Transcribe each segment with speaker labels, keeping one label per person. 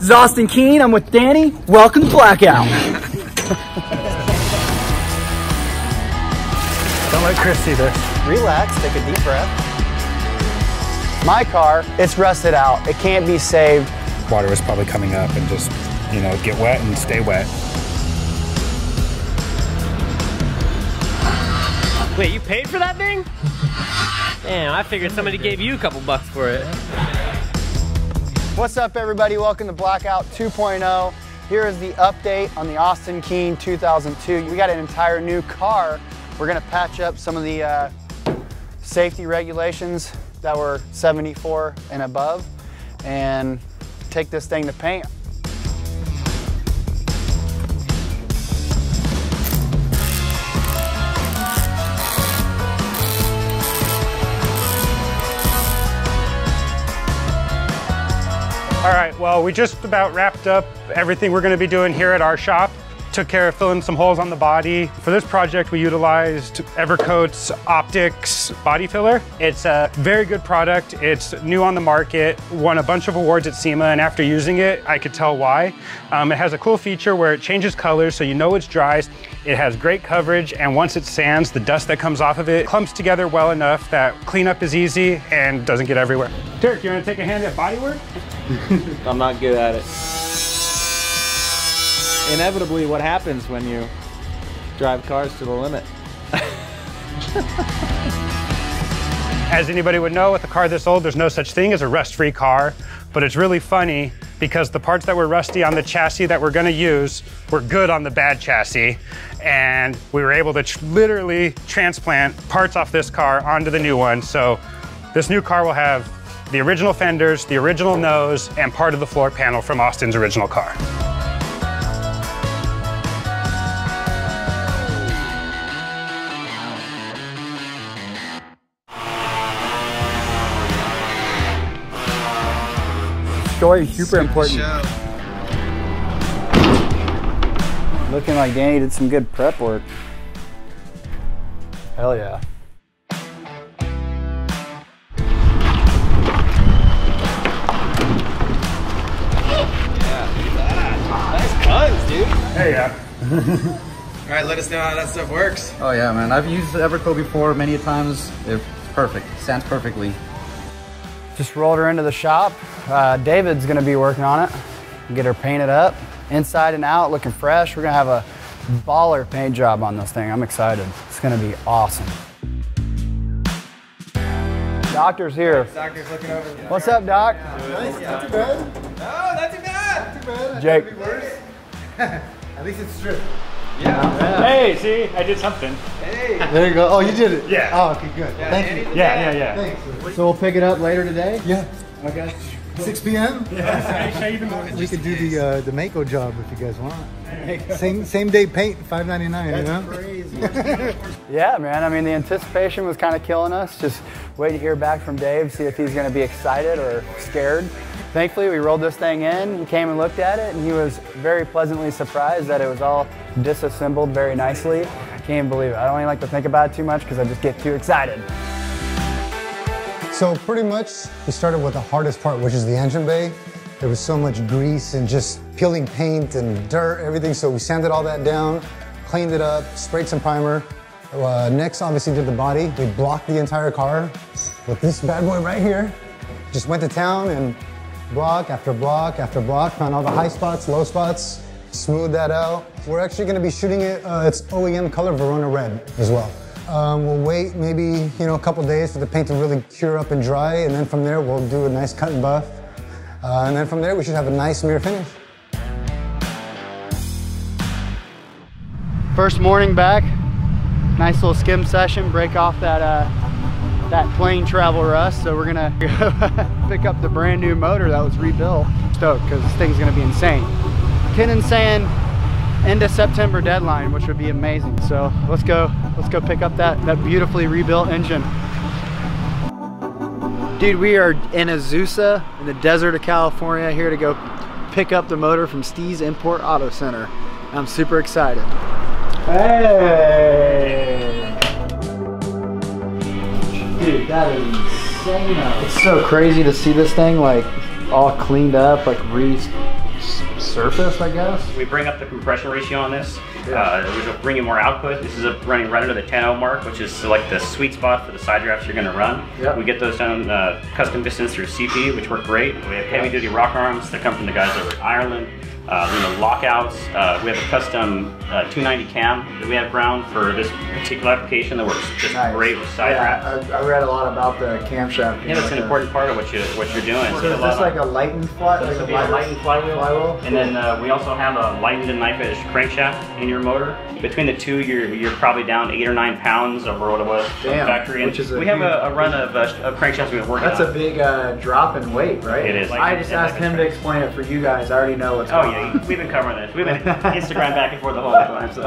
Speaker 1: This is Austin Keen. I'm with Danny. Welcome to BlackOut.
Speaker 2: Don't let Chris see this.
Speaker 1: Relax, take a deep breath. My car, it's rusted out. It can't be saved.
Speaker 2: Water was probably coming up and just, you know, get wet and stay wet.
Speaker 3: Wait, you paid for that thing? Damn, I figured somebody gave you a couple bucks for it.
Speaker 1: What's up, everybody? Welcome to BlackOut 2.0. Here is the update on the Austin Keen 2002. We got an entire new car. We're gonna patch up some of the safety regulations that were 74 and above and take this thing to paint.
Speaker 2: All right, well, we just about wrapped up everything we're gonna be doing here at our shop. Took care of filling some holes on the body. For this project, we utilized Evercoat's Optics body filler. It's a very good product. It's new on the market, won a bunch of awards at SEMA, and after using it, I could tell why. It has a cool feature where it changes colors so you know it's dry. It has great coverage, and once it sands, the dust that comes off of it clumps together well enough that cleanup is easy and doesn't get everywhere. Dirk, you wanna take a hand at Bodywork?
Speaker 4: I'm not good at it. Inevitably, what happens when you drive cars to the limit?
Speaker 2: As anybody would know, with a car this old, there's no such thing as a rust-free car, but it's really funny because the parts that were rusty on the chassis that we're gonna use were good on the bad chassis, and we were able to literally transplant parts off this car onto the new one. So this new car will have the original fenders, the original nose, and part of the floor panel from Austin's original car.
Speaker 1: Story is super important. Looking like Danny did some good prep work. Hell yeah.
Speaker 4: Nice guns, dude.
Speaker 2: Hey, yeah.
Speaker 4: All right, let us know how that stuff works.
Speaker 5: Oh yeah, man. I've used Evercoat before many times. It's perfect. Sands perfectly.
Speaker 1: Just rolled her into the shop. David's gonna be working on it. Get her painted up, inside and out, looking fresh. We're gonna have a baller paint job on this thing. I'm excited. It's gonna be awesome. Doctor's here.
Speaker 4: Doctor's looking over.
Speaker 1: What's up, Doc?
Speaker 6: Nice, not too bad.
Speaker 4: No, not too bad.
Speaker 6: Not too bad.
Speaker 1: Jake.
Speaker 6: Could be worse. At least it's stripped.
Speaker 4: Yeah.
Speaker 2: Hey, see, I did something.
Speaker 4: Hey.
Speaker 6: There you go. Oh, you did it?
Speaker 2: Yeah.
Speaker 6: Oh, okay, good.
Speaker 4: Yeah,
Speaker 6: Thank
Speaker 4: Danny
Speaker 6: you.
Speaker 4: did
Speaker 2: Yeah,
Speaker 4: that.
Speaker 2: yeah.
Speaker 6: Thanks.
Speaker 1: So we'll pick it up later today?
Speaker 6: Yeah.
Speaker 1: Okay.
Speaker 6: 6 p.m.?
Speaker 2: Yeah.
Speaker 6: We could do the Mako job if you guys want. Same day paint, $5.99, you know?
Speaker 1: Crazy. Yeah, man. I mean, the anticipation was kind of killing us. Just wait to hear back from Dave, see if he's going to be excited or scared. Thankfully, we rolled this thing in. He came and looked at it, and he was very pleasantly surprised that it was all disassembled very nicely. I can't even believe it. I don't even like to think about it too much because I just get too excited.
Speaker 6: So pretty much, we started with the hardest part, which is the engine bay. There was so much grease and just peeling paint and dirt, everything. So we sanded all that down, cleaned it up, sprayed some primer. Next, obviously, did the body. We blocked the entire car with this bad boy right here. Just went to town and block after block after block, found all the high spots, low spots, smoothed that out. We're actually gonna be shooting it, it's OEM color Verona red as well. We'll wait maybe, a couple days for the paint to really cure up and dry, and then from there we'll do a nice cut and buff. And then from there we should have a nice mirror finish.
Speaker 1: First morning back, nice little skim session, break off that plane travel rust. So we're gonna pick up the brand new motor that was rebuilt. Stoked, because this thing's gonna be insane. Kennan's saying end of September deadline, which would be amazing. So let's go pick up that beautifully rebuilt engine. Dude, we are in Azusa in the desert of California, here to go pick up the motor from Steve's Import Auto Center. I'm super excited. Hey! Dude, that is insane. It's so crazy to see this thing like all cleaned up, like surface, I guess.
Speaker 7: We bring up the compression ratio on this, which will bring you more output. This is running right under the 10.0 mark, which is like the sweet spot for the side drafts you're gonna run. Yep. We get those done custom distance through CP, which work great. We have heavy duty rock arms that come from the guys over in Ireland. Lockouts. We have a custom 290 cam that we have ground for this particular application that works just great with side drafts.
Speaker 1: I read a lot about the camshaft.
Speaker 7: Yeah, that's an important part of what you're doing.
Speaker 1: So is this like a lightened flywheel?
Speaker 7: This will be a lightened flywheel. And then we also have a lightened and knife edge crankshaft in your motor. Between the two, you're probably down 8 or 9 pounds over what it was from the factory. And we have a run of crankshafts we've been working on.
Speaker 1: That's a big drop in weight, right?
Speaker 7: It is.
Speaker 1: I just asked him to explain it for you guys. I already know what's going on.
Speaker 7: Oh yeah, we've been covering this. We've been Instagram back and forth the whole time. So.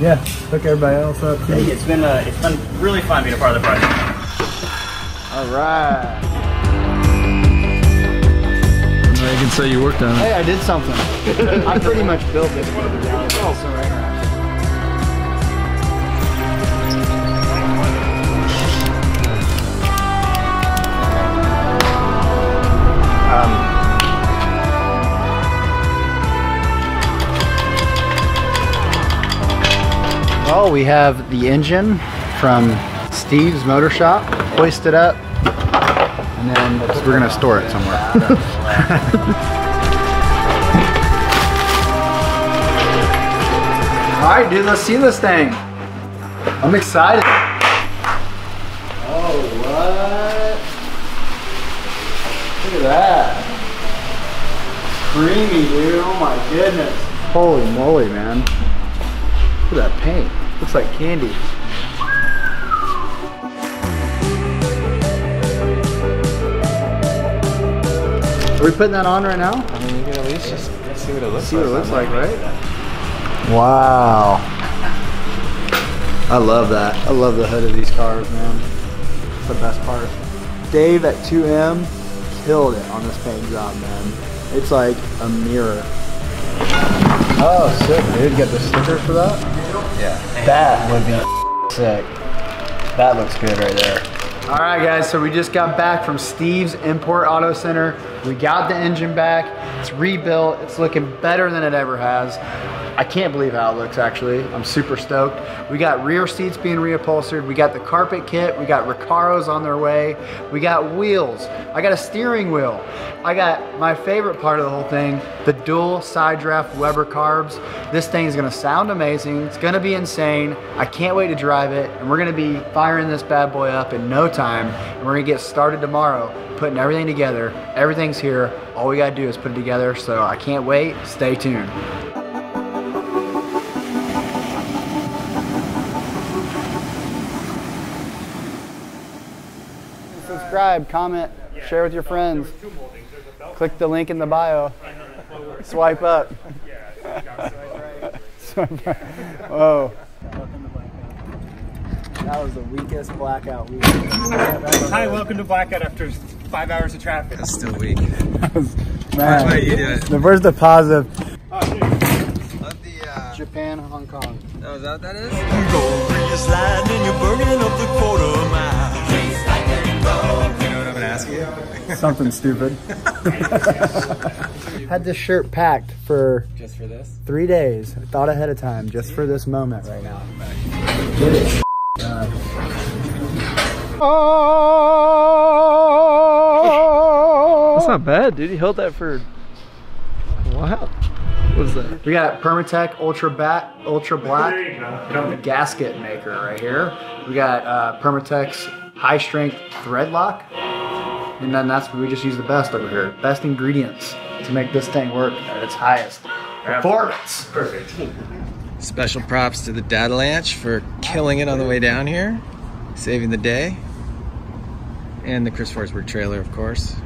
Speaker 1: Yeah, hook everybody else up.
Speaker 7: Hey, it's been really fun being a part of the project.
Speaker 1: All right.
Speaker 4: I can say you worked on it.
Speaker 1: Hey, I did something. I pretty much built this motor down. It's also interactive. Well, we have the engine from Steve's motor shop hoisted up, and then we're gonna store it somewhere. All right, dude, let's see this thing. I'm excited. Oh, what? Look at that. Creamy, dude. Oh my goodness. Holy moly, man. Look at that paint. Looks like candy. Are we putting that on right now?
Speaker 4: I mean, you can at least just see what it looks like.
Speaker 1: See what it looks like, right? Wow. I love that. I love the hood of these cars, man. It's the best part. Dave at 2M killed it on this paint job, man. It's like a mirror. Oh, sick, dude. Get the stickers for that?
Speaker 4: Yeah.
Speaker 1: That would be sick. That looks good right there. All right, guys, so we just got back from Steve's Import Auto Center. We got the engine back. It's rebuilt. It's looking better than it ever has. I can't believe how it looks, actually. I'm super stoked. We got rear seats being reupholstered. We got the carpet kit. We got Recaros on their way. We got wheels. I got a steering wheel. I got my favorite part of the whole thing, the dual side draft Weber carbs. This thing is gonna sound amazing. It's gonna be insane. I can't wait to drive it. And we're gonna be firing this bad boy up in no time. And we're gonna get started tomorrow, putting everything together. Everything's here. All we gotta do is put it together. So I can't wait. Stay tuned. Subscribe, comment, share with your friends. Click the link in the bio. Swipe up. Swipe right. Whoa. That was the weakest blackout week.
Speaker 2: Hi, welcome to Blackout after 5 hours of traffic.
Speaker 4: That's still weak.
Speaker 1: Man,
Speaker 4: Wait, you do it.
Speaker 1: where's the positive?
Speaker 4: Love the,
Speaker 1: Japan, Hong Kong.
Speaker 4: oh, is that what that is? You know what I'm gonna ask you?
Speaker 1: Something stupid. Had this shirt packed for
Speaker 4: Just for this?
Speaker 1: 3 days. I thought ahead of time just for this moment right now. Get it.
Speaker 4: That's not bad, dude. You held that for a while. What was that?
Speaker 1: We got Permatech Ultra Black gasket maker right here. We got Permatech's high strength thread lock. And then that's what we just use the best over here. Best ingredients to make this thing work at its highest performance.
Speaker 7: Perfect.
Speaker 4: Special props to the Data Lanch for killing it on the way down here, saving the day. And the Chris Forsberg trailer, of course.